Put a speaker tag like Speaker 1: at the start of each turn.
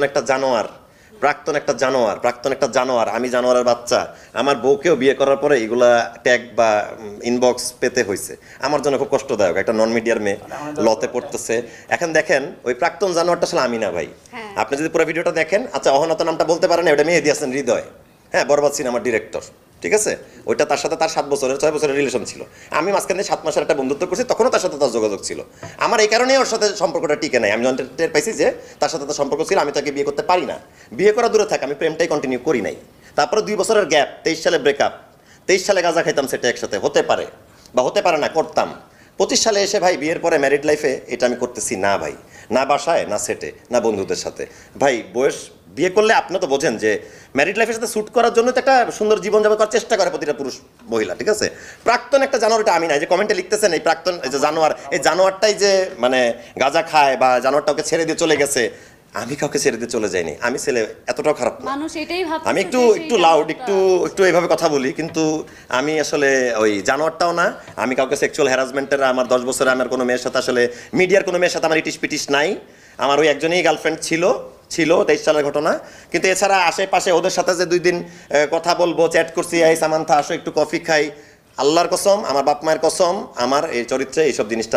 Speaker 1: একটা জানোয়ার, প্রাক্তন একটা জানোয়ার, আমি জানোয়ারের বাচ্চা। আমার বউকেও বিয়ে করার পরে এগুলা ট্যাগ বা ইনবক্স পেতে হয়েছে। আমার জন্য খুব কষ্টদায়ক, একটা নন মিডিয়ার মেয়ে লতে পড়তেছে। এখন দেখেন ওই প্রাক্তন জানোয়ারটা আসলে আমি না ভাই। আপনি যদি পুরো ভিডিওটা দেখেন, আচ্ছা অহনত নামটা বলতে পারেন, ওটা মেহেদী হাসান হৃদয়, হ্যাঁ, বরবাদ সিনেমার ডিরেক্টর, ঠিক আছে। ওইটা তার সাথে তার 6 বছরের রিলেশন ছিল। আমি মাঝখানে 7 মাসের একটা বন্ধুত্ব করছি, তখনও তার সাথে তার যোগাযোগ ছিল। আমার এই কারণেই ওর সাথে সম্পর্কটা টিকে নাই। আমি যখন টের পাইছি যে তার সাথে তার সম্পর্ক ছিল, আমি তাকে বিয়ে করতে পারি না। বিয়ে করা দূরে থাক, আমি প্রেমটাই কন্টিনিউ করি নাই। তারপরে 2 বছরের গ্যাপ, 23 সালে ব্রেকআপ, 23 সালে গাঁজা খাইতাম, সেটা একসাথে হতে পারে বা হতে পারে না, করতাম। 25 সালে এসে ভাই বিয়ের পরে ম্যারিড লাইফে এটা আমি করতেছি না ভাই, না বাসায়, না সেটে, না বন্ধুদের সাথে। ভাই বয়স, বিয়ে করলে আপনি তো বোঝেন যে ম্যারিড লাইফের সাথে শ্যুট করার জন্য তো একটা সুন্দর জীবনযাপন করার চেষ্টা করে প্রতিটা পুরুষ মহিলা, ঠিক আছে। প্রাক্তন একটা জানোয়ার, এটা আমি না। যে কমেন্টে লিখতেছেন এই প্রাক্তন, এই যে জানোয়ার, এই জানোয়ারটাই যে মানে গাঁজা খায় বা জানোয়ারটা ওকে ছেড়ে দিয়ে চলে গেছে, আমি কাউকে ছেড়ে দিয়ে চলে যাইনি। আমি ছেলে এতটাও খারাপ না।
Speaker 2: মানুষ এটাই ভাবছে,
Speaker 1: আমি একটু লাউড, একটু এইভাবে কথা বলি, কিন্তু আমি আসলে ওই জানোয়ারটাও না। আমি কাউকে সেক্সুয়াল হ্যারাসমেন্টের, আমার 10 বছরে আমার কোনো মেয়ের সাথে, আসলে মিডিয়ার কোনো মেয়ের সাথে আমার ইটিস পিটিস নাই। আমার ওই একজনই গার্লফ্রেন্ড ছিল 23 সালের ঘটনা। কিন্তু এছাড়া আশেপাশে ওদের সাথে যে 2 দিন কথা বলবো, চ্যাট করছি, এই সামান্থা আসো একটু কফি খাই, আল্লাহর কসম, আমার বাপ মায়ের কসম, আমার এই চরিত্রে এইসব জিনিসটা